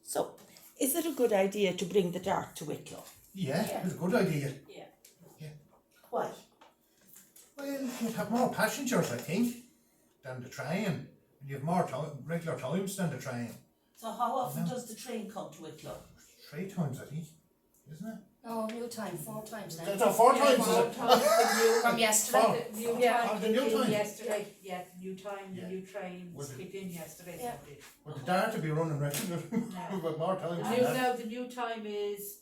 So, is it a good idea to bring the dart to Wicklow? Yeah, it's a good idea. Why? Well, you'd have more passengers, I think, than the train. And you have more regular times than the train. So how often No. does the train come to Wicklow? 3 times, I think, isn't it? No, new time, 4 times now. That's 4 times, is Four it? times the new, From yesterday. the new Yeah. time Oh, the new kicked in time. yesterday. Yeah, the new time, the Yeah. new trains Was it- kicked in yesterday. Yeah. So it But the dart to be running regular, No. but more times did. than New, that. now the new time is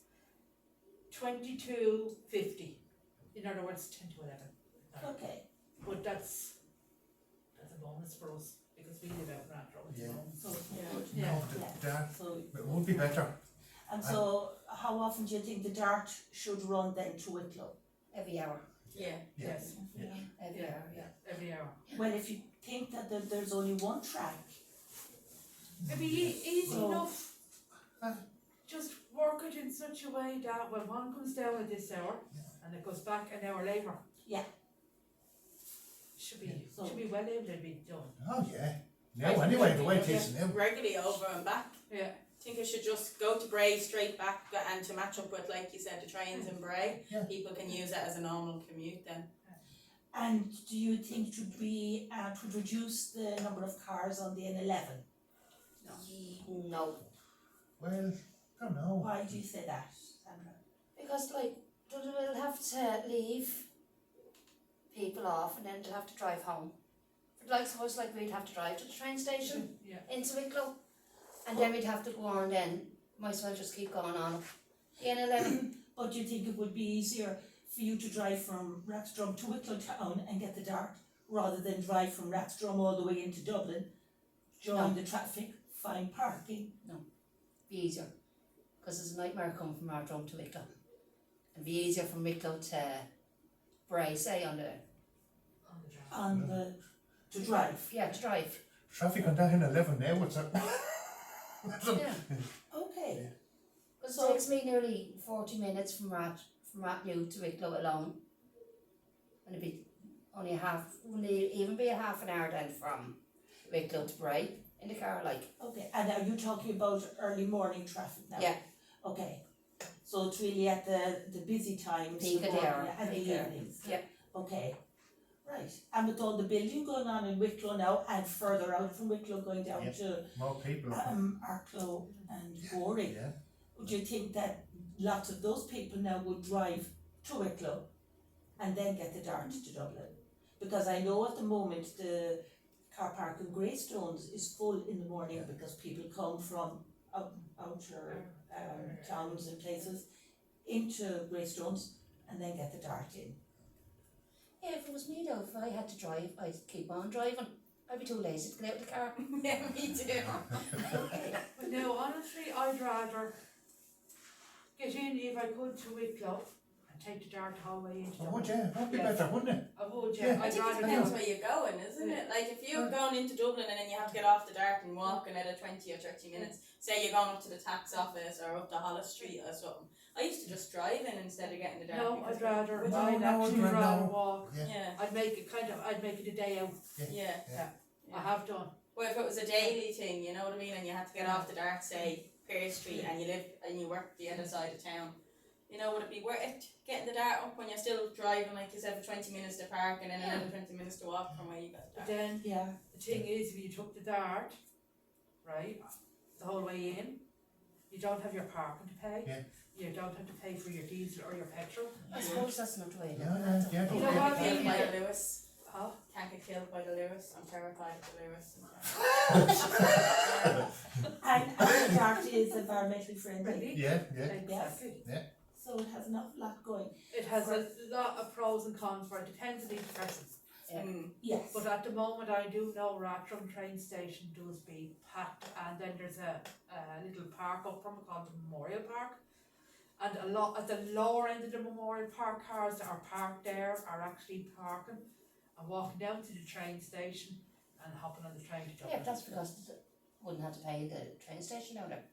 22:50. In other words, 10 to 11. Okay. But that's a bonus for us because we live out in Rathdrum. Yeah. So, Yeah. No, the dart, So, it would be better. and so, how often do you think the dart should run then to Wicklow? Every hour. Yeah. Yes. Every Yeah. hour, yeah. Every hour. Well, if you think that there's only one track, It'd be easy So- enough. Uh. Just work it in such a way that when one comes down at this hour and it goes back an hour later. Yeah. Should be So- should be well able to be done. Oh, yeah. Now, anyway, the way it is now. Regularly over and back. Yeah. I think it should just go to Bray straight back and to match up with, like you said, the trains in Bray. Yeah. People can use it as a normal commute then. and do you think it would be, to reduce the number of cars on the N11? No. Well, I don't know. Why do you say that, Sandra? Because like, they'll have to leave people off and then they'll have to drive home. Like suppose like we'd have to drive to the train station Yeah. into Wicklow and then we'd have to go on then, might as well just keep going on. The N11, But do you think it would be easier for you to drive from Rathdrum to Wicklow town and get the dart, rather than drive from Rathdrum all the way into Dublin, join the traffic, find parking? be easier. Because it's a nightmare coming from Ardrum to Wicklow. It'd be easier from Wicklow to Bray, say on the, On the drive. On the, to drive? yeah, to drive. Traffic on that in 11 now, what's that? Yeah. Okay. Because So- it takes me nearly 40 minutes from Rathnew to Wicklow alone. And it'd be only wouldn't even be a half an hour then from Wicklow to Bray in the car, like. Okay, and are you talking about early morning traffic now? Yeah. Okay, so it's really at the busy times, Peak the of the morning hour. and the Peak hour. evenings? Yeah. Okay, right, and with all the building going on in Wicklow now and further out from Wicklow going down Yeah. to More people. Arklow and Gorey, Yeah. would you think that lots of those people now would drive to Wicklow and then get the dart to Dublin? Because I know at the moment the car park in Greystones is full in the morning because people come from outer towns and places into Greystones and then get the dart in. Yeah, if it was me though, if I had to drive, I'd keep on driving. I'd be too lazy to get out of the car. Yeah, me too. But no, honestly, I'd rather get in if I could to Wicklow and take the dart hallway into Oh, would Dublin. you? That'd be Yes. better, wouldn't it? I would, Yeah. yeah. I I'd think it rather depends do. where you're going, isn't it? Like if you're going into Dublin and then you have to get off the dart and walk another 20 or 30 minutes, say you're going up to the tax office or up to Hollis Street or something. I used to just drive in instead of getting the dart. No, because I'd rather, with- No, I'd no, actually I'd rather no. walk. Yeah. Yeah, I'd make it a day out. yeah. I have done. Well, if it was a daily thing, you know what I mean, and you had to get off the dart, say Pearse Street, and you live and you work the other side of town, you know, would it be worth it getting the dart up when you're still driving, like you said, for 20 minutes to park and then another 20 minutes to walk from where you got the But dart? then Yeah. the thing is, if you took the dart, right, the whole way in, you don't have your parking to pay. Yeah. You don't have to pay for your diesel or your petrol. I suppose that's not the way. Yeah, yeah, yeah. You know can't what, get killed by yeah. the Lewis. Huh? Can't get killed by the Lewis. I'm terrified of the Lewis. And the dart is environmentally friendly, Friendly? Yeah, yeah. Exactly. so it has an awful lot going. It has a lot of pros and cons for it, depends on each person. Mm. Yes. But at the moment, I do know Rathdrum train station does be packed, and then there's a little park up from it called the Memorial Park. And a lot at the lower end of the Memorial Park, cars that are parked there are actually parking and walking down to the train station and hopping on the train to Yeah, Dublin. but that's because they wouldn't have to pay the train station down there.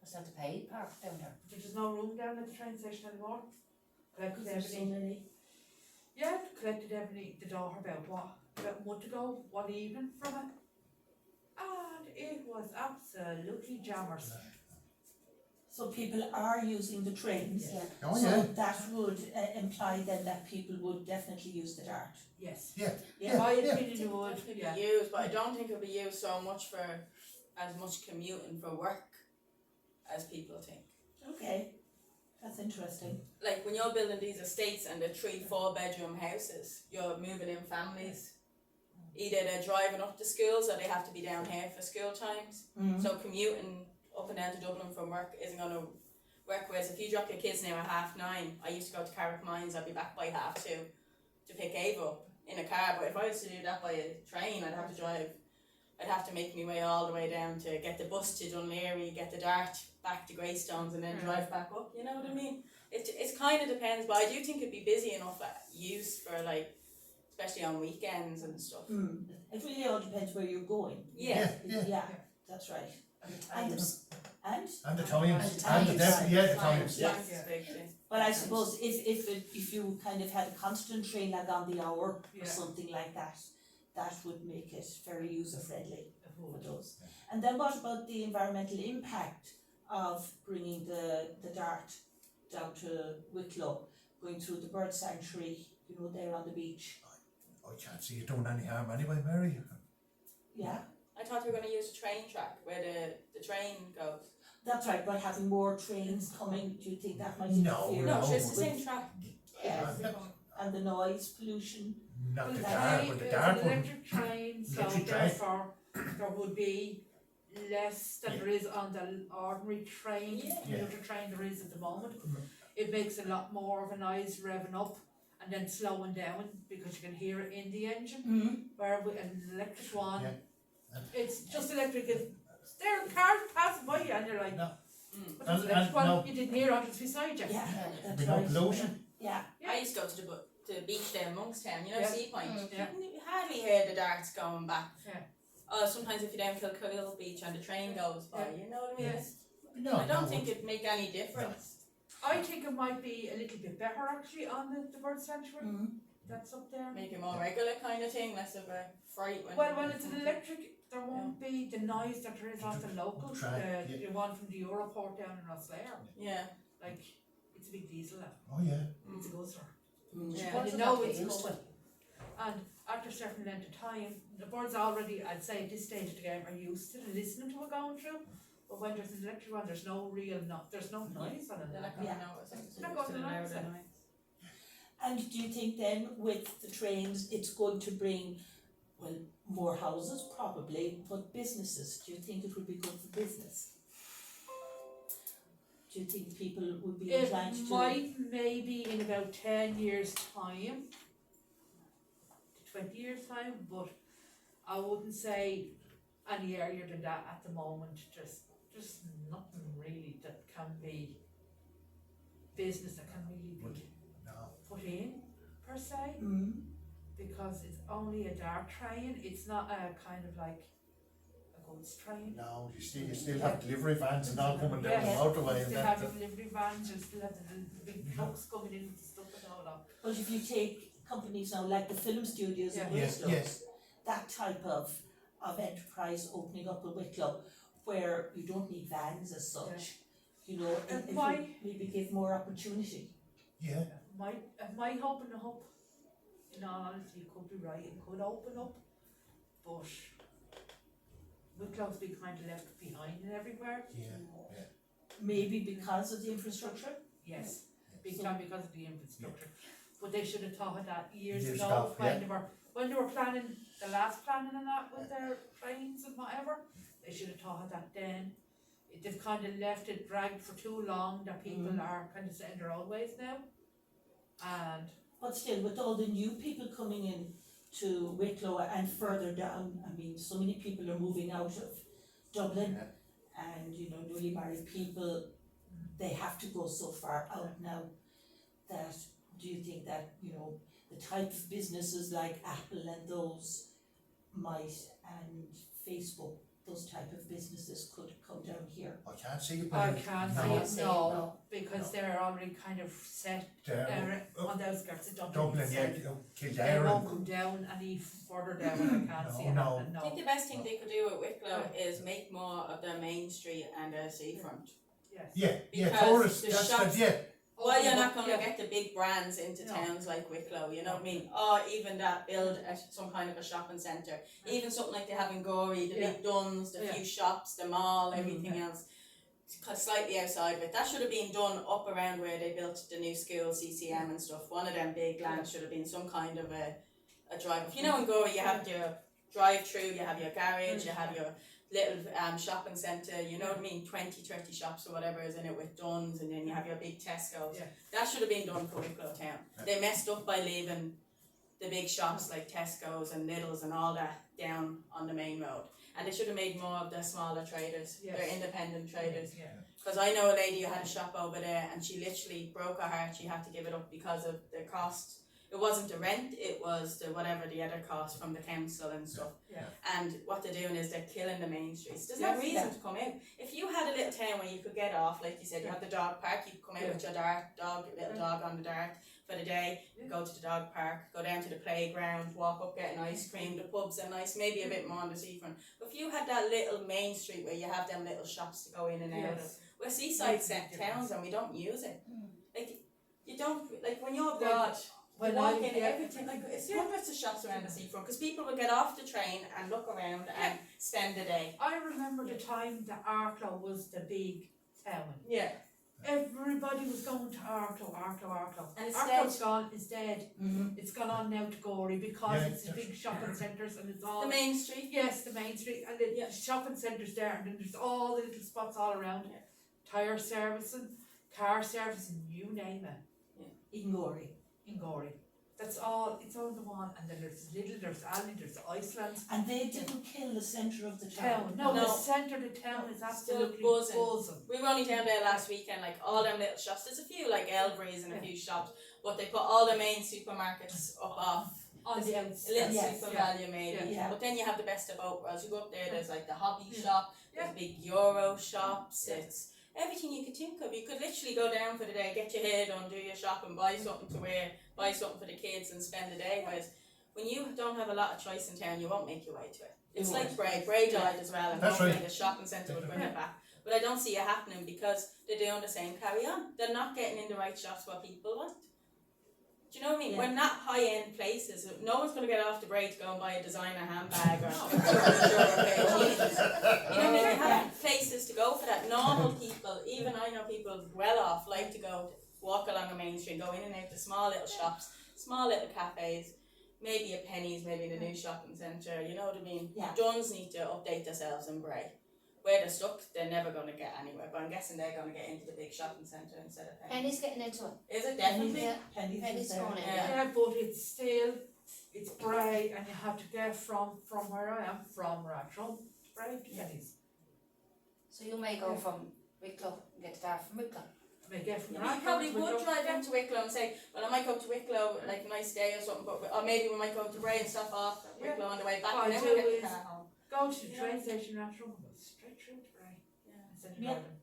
Just have to pay park down there. There's no room down at the train station anymore. Collected There's so everything. many. Yeah, collected everything the daughter about a month ago, one evening from it. And it was absolutely jammers. So people are using the trains. Yeah. Oh, So yeah, that would imply then that people would definitely use the Dart. Yes. yeah, Yeah. My yeah. opinion it would, Definitely yeah. be used, but I don't think it'll be used so much for as much commuting for work as people think. Okay, that's interesting. Like when you're building these estates and they're 3-4 bedroom houses, you're moving in families. Either they're driving up to schools or they have to be down here for school times. Mm. So commuting up and down to Dublin from work isn't going to work. Whereas if you drop your kids now at 9:30, I used to go to Carrick Mines, I'd be back by 2:30 to pick Ava up in a car. But if I was to do that by a train, I'd have to drive. I'd have to make my way all the way down to get the bus to Dunleary, get the Dart back to Greystones and then drive back up, you know what I mean? It kind of depends, but I do think it'd be busy enough at use for like, especially on weekends and stuff. Mm. It really all depends where you're going. Yeah. Yeah, that's right. And and And the times, And and the times. yeah, the times, yeah. That's a big thing. but I suppose if you kind of had a constant train like on the hour or Yeah. something like that, that would make it very user friendly It for would. those. And then what about the environmental impact of bringing the Dart down to Wicklow, going through the bird sanctuary, you know, there on the beach? I can't see it doing any harm anyway, Mary. Yeah, I thought we were going to use a train track where the train goes. that's right, but having more trains coming, do you think that might No, interfere? No, no. so it's the same track. Yeah. Yeah. And the noise pollution? Not the Well, dark, but the dark It's an one. electric train, so Electric train. therefore there would be less than there is on the ordinary train, Yeah. commuter train there is at the moment. Mm. It makes a lot more of a noise revving up and then slowing down because you can hear it in the engine. Mm-hmm. Where with an electric one, Yeah. And- it's just electric. There are cars passing by you and you're like, Mm. but there's an And- electric one, no. you didn't hear it it's beside you. Yeah, There'd that's be no right. pollution. Yeah, Yeah. I used to go to the beach there in Monkstown, you know, Yeah. Sea Point. Mm. Yeah. You hardly hear the darts going back. Yeah. Sometimes if you're down Kilcoyle Beach and the train goes by, Yeah. you know what I mean? Yeah. It's- No, I don't no, think it'd make any difference. I think it might be a little bit better actually on the bird sanctuary. mm-hmm. That's up there. Make it more regular kind of thing, less of a fright when. Well, when it's an electric, there won't be the noise that there is off the local, Track, yeah. the one from the Europort down in Rosslare. Yeah. Like, it's a big diesel now. Oh, yeah. It's a guzzler. Yeah. But you What's know that it's they used to? coming. And after a certain length of time, the birds already, I'd say at this stage of the game, are used to listening to it going through. But when there's an electric one, there's no real, there's no noise on it. They're not gonna Yeah. know it's like They're not gonna know it's like- And do you think then with the trains, it's going to bring, well, more houses probably, but businesses, do you think it would be good for business? Do you think people would be It inclined to? might maybe in about 10 years' time, to 20 years' time, but I wouldn't say any earlier than that at the moment. Just nothing really that can be business that can really be No. put in per se, Mm, because it's only a dark train. It's not a kind of like a goods train. No, you still have delivery vans and all coming down the Yeah. motorway You and still that. have the delivery vans, you still have the big trucks coming in with the stuff and all that. but if you take companies now like the film studios in Yeah. Yes, Wicklow, yes. that type of enterprise opening up in Wicklow, where you don't need vans as such, you know, And it why- would maybe give more opportunity. Yeah. It might open up, in all honesty, you could be right, it could open up, but Wicklow's been kind of left behind and everywhere, Yeah. Maybe because of the infrastructure? yes, big So- time because of the infrastructure. But they should have thought of that years Years ago, ago, yeah. when they were planning, the last planning and that with their trains and whatever, they should have thought of that then. They've kind of left it dragged for too long that people Mm. are kind of set in their own ways now. And But still, with all the new people coming in to Wicklow and further down, I mean, so many people are moving out of Dublin, Yeah. and you know, newly married people, they have to go so far out now that, do you think that, you know, the type of businesses like Apple and those might, and Facebook, those type of businesses could come down here. I can't see you I putting can't no, see it, No. no, because they're already kind of set there. on the outskirts of Dublin. Dublin, yeah, They Kildare. won't come down any further down, I can't see it No. happening, I think no, the best thing they could do at Wicklow is make more of their main street and their seafront. yes. Yeah, Because tourists, the that's shops- yeah. Well, you're not gonna Yeah. get the big brands into No. towns like Wicklow, you know what I mean? Or even that build some kind of a shopping centre. Even something like they have in Gorey, the big Duns, the Yeah. few shops, the mall, everything else. Slightly outside of it. That should have been done up around where they built the new school, CCM and stuff. One of them big lands should have been some kind of a drive. You know in Gorey you have your drive-through, you have your garage, you have your little shopping centre, you know what I mean, 20, 30 shops or whatever is in it with Duns, and then you have your big Tesco's. Yeah. That should have been done for Wicklow town. They messed up by leaving the big shops like Tesco's and Lidl's and all that down on the main road. And they should have made more of their smaller traders, Yes. their independent traders. Yeah. Because I know a lady who had a shop over there and she literally broke her heart, she had to give it up because of the cost. It wasn't the rent, it was the whatever the other cost from the council and stuff. Yeah. And what they're doing is they're killing the main streets. There's Yes, no reason to come in. If you had a little town where you could get off, like you said, you have the dog park, you could come out with your little dog on the dart for the day, go to the dog park, go down to the playground, walk up, get an ice cream, the pubs are nice, maybe a bit more on the seafront. But if you had that little main street where you have them little shops to go in and out of, Yes. we're seaside Makes a set difference. towns and we don't use it. Like, you don't, like when you're abroad, When walk I in everything, like it's hundreds of shops around the seafront because people will get off the train and look around and spend the day. I remember the time that Arklow was the big town. Yeah. Everybody was going to Arklow. And it's Arklow's dead. gone, it's dead. It's gone on now to Gorey because Yeah, it's the big shopping centres and it's all The main street. yes, the main street and the Yeah. shopping centres there and then there's all the little spots all around. Yeah. Tire servicing, car servicing, you name it. In Gorey. In Gorey. That's all, it's all the one, and then there's Lidl, there's Aldi, there's Iceland. And they didn't kill the centre of the Town, town. no, the No. centre of the town is Still absolutely buzzing. buzzing. We were only down there last weekend, like all them little shops. There's a few like Elbreys and a few shops, but they put all the main supermarkets up off. On the A outside. little Yes. super Yeah. value maybe. Yeah. But then you have the best of both worlds. You go up there, there's like the hobby Yeah. shop, Yeah. there's big Euro shops, Yeah. it's everything you could think of. You could literally go down for the day, get your head on, do your shopping, buy something to wear, buy something for the kids and spend the day. Whereas when you don't have a lot of choice in town, you won't make your way to it. It's You like won't. Bray. Bray died as well and That's hopefully right. the shopping centre will bring it back. But I don't see it happening because they're doing the same carry on. They're not getting in the right shops what people want. Do you know what I mean? Yeah. We're not high end places. No one's going to get off the Bray to go and buy a designer handbag or you know what I mean? You have places to go for that. Normal people, even I know people well off, like to go walk along a main street, go in and out to small little shops, small little cafes, maybe a Penny's, maybe the new shopping centre, you know what I mean? Yeah. Duns need to update themselves in Bray. Where they're stuck, they're never going to get anywhere, but I'm guessing they're going to get into the big shopping centre instead of Penny's. Penny's getting into it. Is it definitely? Yeah. Penny's Penny's is there. going in. Yeah. Yeah, but it's still, it's Bray, and you have to get from where I am, from Rathdrum, to Bray to Penny's. So you may go from Wicklow and get there from Wicklow. I may get from You Rathdrum probably to would Wicklow. drive into Wicklow and say, well, I might go to Wicklow, like a nice day or something, but, or maybe we might go to Bray and stop off at Wicklow on the way back, What and I then we'll do get the is- car home. Go to the Yeah. train station in Rathdrum and go straight through to Bray. Yeah. Instead of Yeah. driving.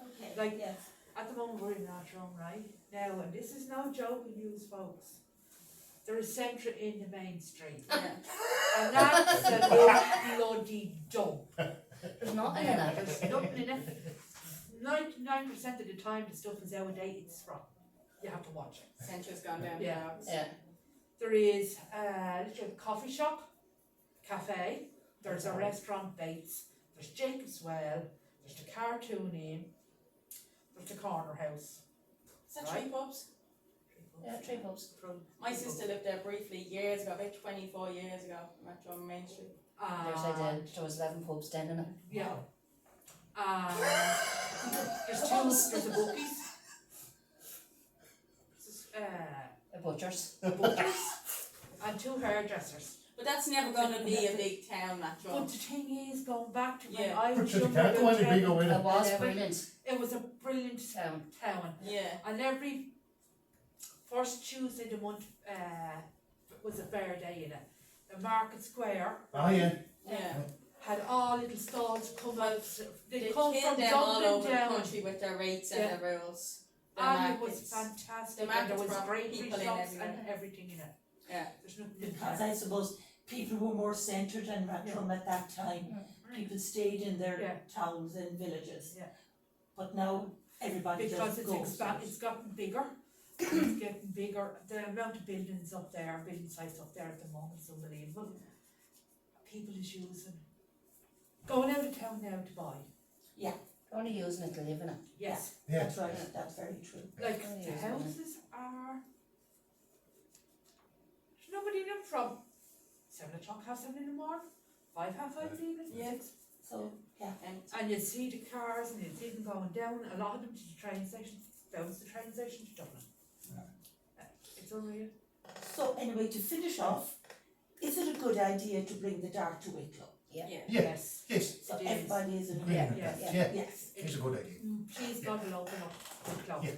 Okay, Like- yes. At the moment we're in Rathdrum, right? Now, and this is no joking news, folks. There is Centra in the main street. Yeah. And that's a big bloody dump. There's nothing in Now, it. there's nothing in it. 99% of the time the stuff is out of date, it's from. You have to watch it. Centra's gone down Yeah. the roads. Yeah. There is a little coffee shop, cafe, there's a restaurant, Bates, there's Jacob's Well, there's the Cartoon Inn, there's the Corner House. Is that three pubs? Yeah, three pubs. My sister lived there briefly years ago, about 24 years ago, right on Main Street. There's there was 11 pubs then in it. Yeah. There's a bookies. The butchers. A butchers and two hairdressers. But that's never going to be a big town, that But Trump. the thing is, going back to when Yeah. I was But you younger, can't go any about bigger with It it. was Yeah. brilliant. it was a brilliant Town. town. Yeah. And every first Tuesday of the month was a fair day in it. The Market Square Oh yeah. Yeah. had all little stalls come out, They they come kill from them all Dublin over the down. country with their rates Yeah. and their rules. The And it was markets. fantastic, The and there markets was brought great people in shops everywhere. and everything in it. Yeah. There's nothing. Because I suppose people were more centred in Rathdrum at that time. People stayed in their Yeah. towns and villages. Yeah. But now everybody Because just it's goes. it's gotten bigger, it's getting bigger, the amount of buildings up there, building sites up there at the moment is unbelievable. People is using, going out of town now to buy, Only using it to live in it. yes, Yeah. That's right, that's very true. like Oh, the yeah. houses are, there's nobody in them from 7 o'clock, 7 in the morning, 5 in the evening, Yeah. 6. So, yeah. And you'd see the cars and you'd see them going down, a lot of them to the train station, down to the train station to Dublin. It's unreal. So anyway, to finish off, is it a good idea to bring the dart to Wicklow? Yeah. Yeah. Yeah. Yes. Yes, So It is. everybody is in agreeing with Yeah, that, yeah. yeah, Yes. it's a good idea. Please God will open up the club. Yeah.